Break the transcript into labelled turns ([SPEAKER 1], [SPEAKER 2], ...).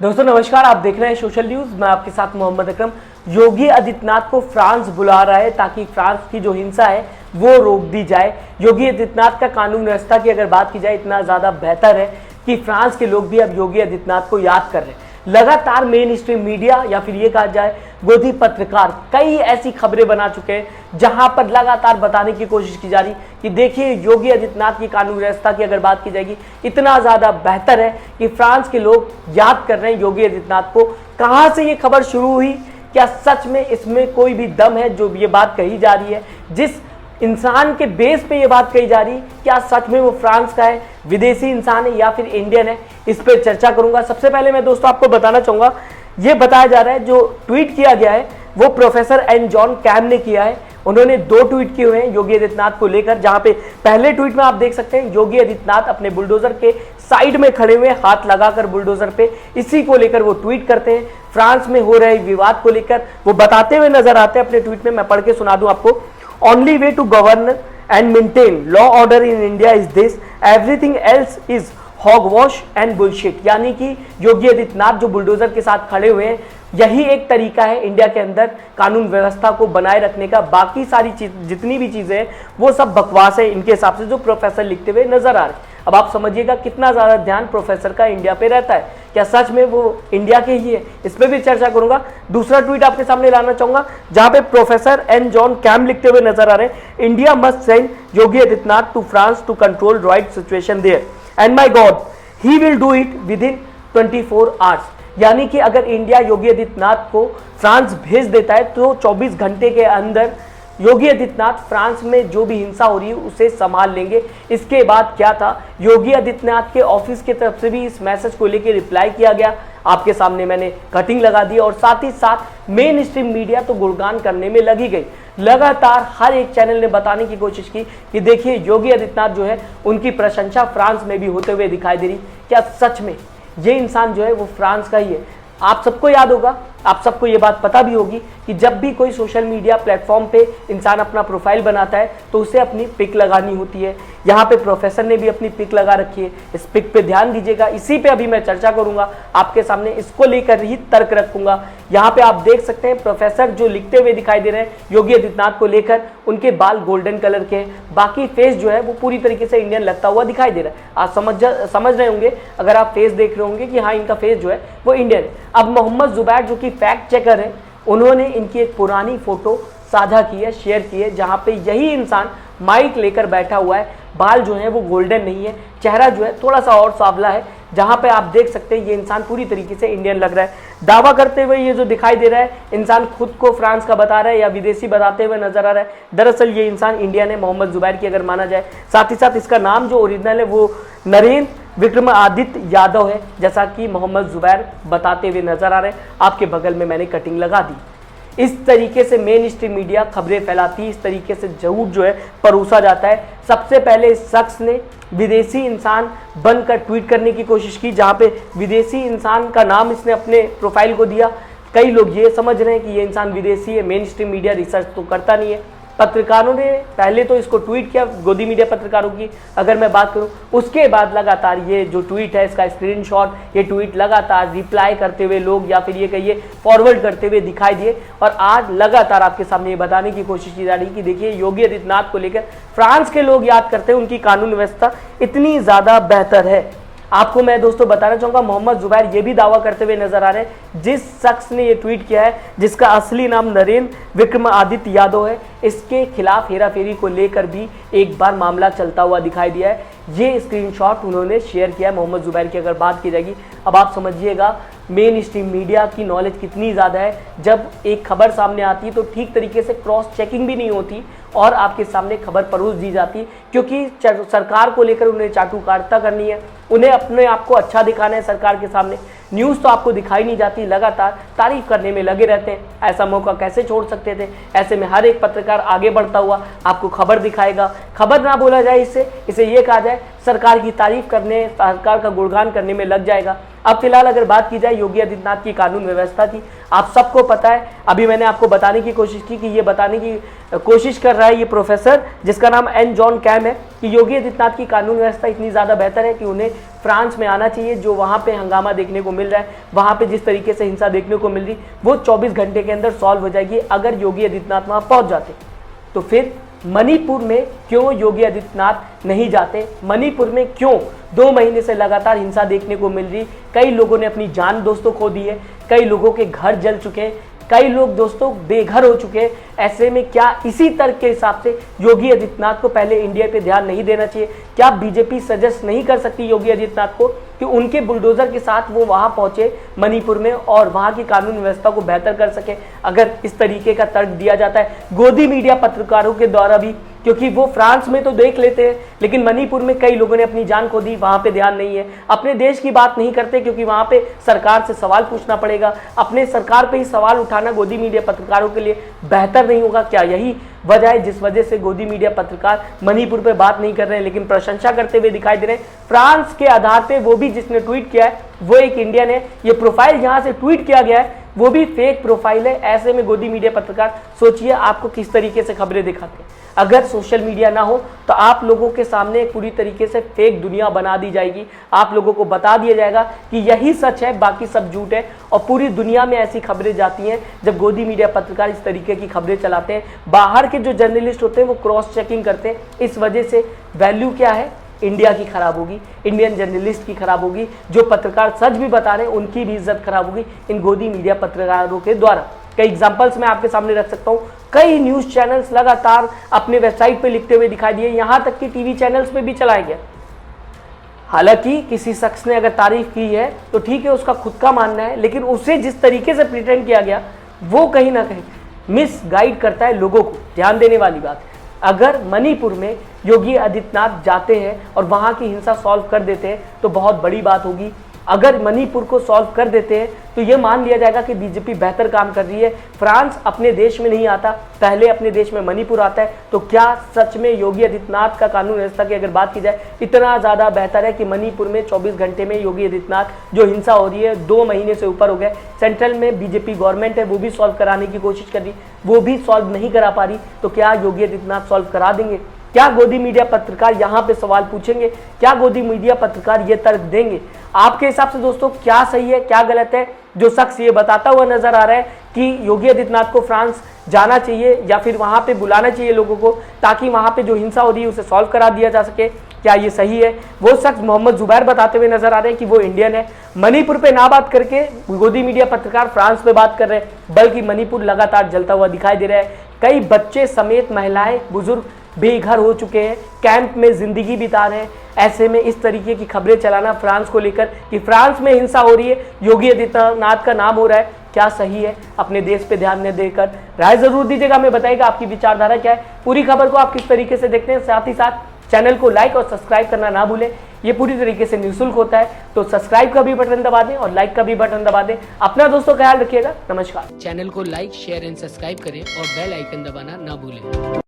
[SPEAKER 1] दोस्तों नमस्कार, आप देख रहे हैं सोशल न्यूज। मैं आपके साथ मोहम्मद अकरम। योगी आदित्यनाथ को फ्रांस बुला रहा है ताकि फ्रांस की जो हिंसा है वो रोक दी जाए। योगी आदित्यनाथ का कानून व्यवस्था की अगर बात की जाए इतना ज्यादा बेहतर है कि फ्रांस के लोग भी अब योगी आदित्यनाथ को याद कर रहे हैं। लगातार मेन स्ट्रीम मीडिया या फिर ये कहा जाए गोदी पत्रकार कई ऐसी खबरें बना चुके हैं जहां पर लगातार बताने की कोशिश की जा रही कि देखिए योगी आदित्यनाथ की कानून व्यवस्था की अगर बात की जाएगी इतना ज्यादा बेहतर है कि फ्रांस के लोग याद कर रहे हैं योगी आदित्यनाथ को। कहां से ये खबर शुरू हुई, क्या सच में इसमें कोई भी दम है जो ये बात कही जा रही है, जिस इंसान के बेस पे ये बात कही जा रही, क्या सच में वो फ्रांस का है, विदेशी इंसान है या फिर इंडियन है, इस पे चर्चा करूंगा। सबसे पहले मैं दोस्तों आपको बताना चाहूंगा, ये बताया जा रहा है जो ट्वीट किया गया है वो प्रोफेसर एन जॉन कैम ने किया है। उन्होंने 2 ट्वीट किए हुए हैं योगी आदित्यनाथ को लेकर, जहां पे पहले ट्वीट में आप देख सकते हैं योगी आदित्यनाथ अपने बुलडोजर के साइड में खड़े हुए हाथ लगाकर बुलडोजर पे, इसी को लेकर वो ट्वीट करते हैं। फ्रांस में हो रहे विवाद को लेकर वो बताते हुए नजर आते हैं अपने ट्वीट में। मैं पढ़ के सुना दूं आपको। Only way to govern and maintain law order in India is this. Everything else is hogwash and bullshit. यानी कि योगी आदित्यनाथ जो बुलडोजर के साथ खड़े हुए हैं, यही एक तरीका है इंडिया के अंदर कानून व्यवस्था को बनाए रखने का। बाकी सारी जितनी भी चीजें हैं वो सब बकवास है इनके हिसाब से, जो प्रोफेसर लिखते हुए नजर आ रहे हैं। अब आप समझिएगा कितना ज्यादा ध्यान प्रोफेसर का इंडिया पे रहता है, क्या सच में वो इंडिया के ही है, इस पे भी चर्चा करूंगा। दूसरा ट्वीट आपके सामने लाना चाहूंगा जहां पे प्रोफेसर एन जॉन कैम लिखते हुए नजर आ रहे हैं, India must send Yogi Adityanath to France to control right situation there and my God he will do it within 24 hours. यानी कि अगर इंडिया योगी आदित्यनाथ को फ्रांस भेज देता है तो 24 घंटे के अंदर योगी आदित्यनाथ फ्रांस में जो भी हिंसा हो रही है उसे संभाल लेंगे। इसके बाद क्या था, योगी आदित्यनाथ के ऑफिस की तरफ से भी इस मैसेज को लेकर रिप्लाई किया गया। आपके सामने मैंने कटिंग लगा दी और साथ ही साथ मेन स्ट्रीम मीडिया तो गुणगान करने में लगी गई। लगातार हर एक चैनल ने बताने की कोशिश की कि देखिए योगी आदित्यनाथ जो है उनकी प्रशंसा फ्रांस में भी होते हुए दिखाई दे रही। क्या सच में ये इंसान जो है वो फ्रांस का ही है? आप सबको याद होगा, आप सबको ये बात पता भी होगी कि जब भी कोई सोशल मीडिया प्लेटफॉर्म पे इंसान अपना प्रोफाइल बनाता है तो उसे अपनी पिक लगानी होती है। यहाँ पे प्रोफेसर ने भी अपनी पिक लगा रखी है, इस पिक पे ध्यान दीजिएगा। इसी पे अभी मैं चर्चा करूंगा आपके सामने, इसको लेकर ही तर्क रखूंगा। यहाँ पे आप देख सकते हैं प्रोफेसर जो लिखते हुए दिखाई दे रहे हैं योगी आदित्यनाथ को लेकर, उनके बाल गोल्डन कलर के हैं, बाकी फेस जो है वो पूरी तरीके से इंडियन लगता हुआ दिखाई दे रहा है। आप समझ रहे होंगे अगर आप फेस देख रहे होंगे कि हाँ इनका फेस जो है वो इंडियन है। अब मोहम्मद जुबैर जो कि फैक्ट चेकर है, उन्होंने इनकी एक पुरानी फोटो साझा की है, शेयर की है, जहां पे यही इंसान माइक लेकर बैठा हुआ है। बाल जो है वो गोल्डन नहीं है, चेहरा जो है थोड़ा सा और सांवला है, जहां पे आप देख सकते हैं ये इंसान पूरी तरीके से इंडियन लग रहा है। दावा करते हुए ये जो दिखाई दे रहा है इंसान खुद को फ्रांस का बता रहा है या विदेशी बताते हुए नजर आ रहा है, दरअसल ये इंसान इंडियन है, मोहम्मद जुबैर की अगर माना जाए। साथ ही साथ इसका नाम जो ओरिजिनल है वो नरेंद्र विक्रमादित्य यादव है, जैसा कि मोहम्मद जुबैर बताते हुए नजर आ रहे हैं। आपके बगल में मैंने कटिंग लगा दी। इस तरीके से मेन स्ट्रीम मीडिया खबरें फैलाती है, इस तरीके से झूठ जो है परोसा जाता है। सबसे पहले इस शख्स ने विदेशी इंसान बनकर ट्वीट करने की कोशिश की, जहां पे विदेशी इंसान का नाम इसने अपने प्रोफाइल को दिया। कई लोग ये समझ रहे हैं कि ये इंसान विदेशी है, मेन स्ट्रीम मीडिया रिसर्च तो करता नहीं है। पत्रकारों ने पहले तो इसको ट्वीट किया, गोदी मीडिया पत्रकारों की अगर मैं बात करूं, उसके बाद लगातार ये जो ट्वीट है इसका स्क्रीनशॉट, ये ट्वीट लगातार रिप्लाई करते हुए लोग या फिर ये कहिए फॉरवर्ड करते हुए दिखाई दिए। और आज लगातार आपके सामने ये बताने की कोशिश की जा रही है कि देखिए योगी आदित्यनाथ को लेकर फ्रांस के लोग याद करते हैं, उनकी कानून व्यवस्था इतनी ज्यादा बेहतर है। आपको मैं दोस्तों बताना चाहूंगा मोहम्मद जुबैर ये भी दावा करते हुए नजर आ रहे हैं, जिस शख्स ने ये ट्वीट किया है जिसका असली नाम नरेंद्र विक्रमादित्य यादव है, इसके खिलाफ हेराफेरी को लेकर भी एक बार मामला चलता हुआ दिखाई दिया है। ये स्क्रीनशॉट उन्होंने शेयर किया है मोहम्मद जुबैर की अगर बात की जाएगी। अब आप समझिएगा मेन स्ट्रीम मीडिया की नॉलेज कितनी ज़्यादा है। जब एक खबर सामने आती है तो ठीक तरीके से क्रॉस चेकिंग भी नहीं होती और आपके सामने खबर परोस दी जाती, क्योंकि सरकार को लेकर उन्हें चाटुकारिता करनी है, उन्हें अपने आप को अच्छा दिखाना है सरकार के सामने। न्यूज़ तो आपको दिखाई नहीं जाती, लगातार तारीफ करने में लगे रहते हैं। ऐसा मौका कैसे छोड़ सकते थे? ऐसे में हर एक पत्रकार आगे बढ़ता हुआ आपको खबर दिखाएगा। खबर ना बोला जाए, इसे ये कहा जाए सरकार की तारीफ करने, सरकार का गुणगान करने में लग जाएगा। अब फिलहाल अगर बात की जाए योगी आदित्यनाथ की कानून व्यवस्था की, आप सबको पता है, अभी मैंने आपको बताने की कोशिश की कि ये बताने की कोशिश कर रहा है ये प्रोफेसर जिसका नाम एन जॉन कैम है कि योगी आदित्यनाथ की कानून व्यवस्था इतनी ज़्यादा बेहतर है कि उन्हें फ्रांस में आना चाहिए। जो वहाँ पे हंगामा देखने को मिल रहा है, वहाँ पे जिस तरीके से हिंसा देखने को मिल रही, वो 24 घंटे के अंदर सॉल्व हो जाएगी अगर योगी आदित्यनाथ वहाँ पहुँच जाते। तो फिर मणिपुर में क्यों योगी आदित्यनाथ नहीं जाते? मणिपुर में क्यों 2 महीने से लगातार हिंसा देखने को मिल रही? कई लोगों ने अपनी जान दोस्तों खो दी है, कई लोगों के घर जल चुके हैं, कई लोग दोस्तों बेघर हो चुके हैं। ऐसे में क्या इसी तर्क के हिसाब से योगी आदित्यनाथ को पहले इंडिया पे ध्यान नहीं देना चाहिए? क्या बीजेपी सजेस्ट नहीं कर सकती योगी आदित्यनाथ को कि उनके बुलडोजर के साथ वो वहां पहुंचे मणिपुर में और वहां की कानून व्यवस्था को बेहतर कर सके? अगर इस तरीके का तर्क दिया जाता है गोदी मीडिया पत्रकारों के द्वारा भी, क्योंकि वो फ्रांस में तो देख लेते हैं लेकिन मणिपुर में कई लोगों ने अपनी जान खो दी, वहां पे ध्यान नहीं है। अपने देश की बात नहीं करते क्योंकि वहां पे सरकार से सवाल पूछना पड़ेगा, अपने सरकार पे ही सवाल उठाना गोदी मीडिया पत्रकारों के लिए बेहतर नहीं होगा क्या? यही वजह है जिस वजह से गोदी मीडिया पत्रकार मणिपुर पे बात नहीं कर रहे हैं लेकिन प्रशंसा करते हुए दिखाई दे रहे हैं। फ्रांस के आधार पे वो भी जिसने ट्वीट किया है वो एक इंडियन है। ये प्रोफाइल जहां से ट्वीट किया गया है वो भी फेक प्रोफाइल है। ऐसे में गोदी मीडिया पत्रकार सोचिए आपको किस तरीके से खबरें दिखाते हैं। अगर सोशल मीडिया ना हो तो आप लोगों के सामने पूरी तरीके से फेक दुनिया बना दी जाएगी। आप लोगों को बता दिया जाएगा कि यही सच है, बाकी सब झूठ है। और पूरी दुनिया में ऐसी खबरें जाती हैं जब गोदी मीडिया पत्रकार इस तरीके की खबरें चलाते हैं। बाहर के जो जर्नलिस्ट होते हैं वो क्रॉस चेकिंग करते हैं। इस वजह से वैल्यू क्या है? इंडिया की खराब होगी, इंडियन जर्नलिस्ट की खराब होगी, जो पत्रकार सच भी बता रहे हैं उनकी भी इज्जत खराब होगी इन गोदी मीडिया पत्रकारों के द्वारा। कई एग्जांपल्स मैं आपके सामने रख सकता हूं। कई न्यूज चैनल्स लगातार अपने वेबसाइट पे लिखते हुए दिखाई दिए, यहां तक कि टीवी चैनल्स पे भी चलाया गया। हालांकि किसी शख्स ने अगर तारीफ की है तो ठीक है, उसका खुद का मानना है, लेकिन उसे जिस तरीके से प्रिटेंड किया गया वो कहीं ना कहीं मिस गाइड करता है लोगों को। ध्यान देने वाली बात, अगर मणिपुर में योगी आदित्यनाथ जाते हैं और वहां की हिंसा सॉल्व कर देते हैं तो बहुत बड़ी बात होगी। अगर मणिपुर को सॉल्व कर देते हैं तो ये मान लिया जाएगा कि बीजेपी बेहतर काम कर रही है। फ्रांस अपने देश में नहीं आता, पहले अपने देश में मणिपुर आता है। तो क्या सच में योगी आदित्यनाथ का कानून व्यवस्था की अगर बात की जाए इतना ज़्यादा बेहतर है कि मणिपुर में 24 घंटे में योगी आदित्यनाथ जो हिंसा हो रही है 2 महीने से ऊपर हो गए, सेंट्रल में बीजेपी गवर्नमेंट है वो भी सॉल्व कराने की कोशिश कर रही, वो भी सॉल्व नहीं करा पा रही, तो क्या योगी आदित्यनाथ सॉल्व करा देंगे? क्या गोदी मीडिया पत्रकार यहाँ पे सवाल पूछेंगे? क्या गोदी मीडिया पत्रकार ये तर्क देंगे? आपके हिसाब से दोस्तों क्या सही है, क्या गलत है? जो शख्स ये बताता हुआ नजर आ रहा है कि योगी आदित्यनाथ को फ्रांस जाना चाहिए या फिर वहां पे बुलाना चाहिए लोगों को ताकि वहां पे जो हिंसा हो रही है उसे सॉल्व करा दिया जा सके, क्या ये सही है? वो शख्स मोहम्मद जुबैर बताते हुए नजर आ रहे हैं कि वो इंडियन है। मणिपुर पे ना बात करके गोदी मीडिया पत्रकार फ्रांस पे बात कर रहे हैं, बल्कि मणिपुर लगातार जलता हुआ दिखाई दे रहा है। कई बच्चे समेत महिलाएं बुजुर्ग बेघर हो चुके हैं, कैंप में जिंदगी बिता रहे हैं। ऐसे में इस तरीके की खबरें चलाना फ्रांस को लेकर कि फ्रांस में हिंसा हो रही है, योगी आदित्यनाथ का नाम हो रहा है, क्या सही है? अपने देश पे ध्यान न देकर राय जरूर दीजिएगा, हमें बताइएगा आपकी विचारधारा क्या है। पूरी खबर को आप किस तरीके से देखते हैं, साथ ही साथ चैनल को लाइक और सब्सक्राइब करना ना भूलें। ये पूरी तरीके से निःशुल्क होता है, तो सब्सक्राइब का भी बटन दबा दें और लाइक का भी बटन दबा दें। अपना दोस्तों ख्याल रखिएगा। नमस्कार।
[SPEAKER 2] चैनल को लाइक, शेयर एंड सब्सक्राइब करें और बेल आइकन दबाना ना भूलें।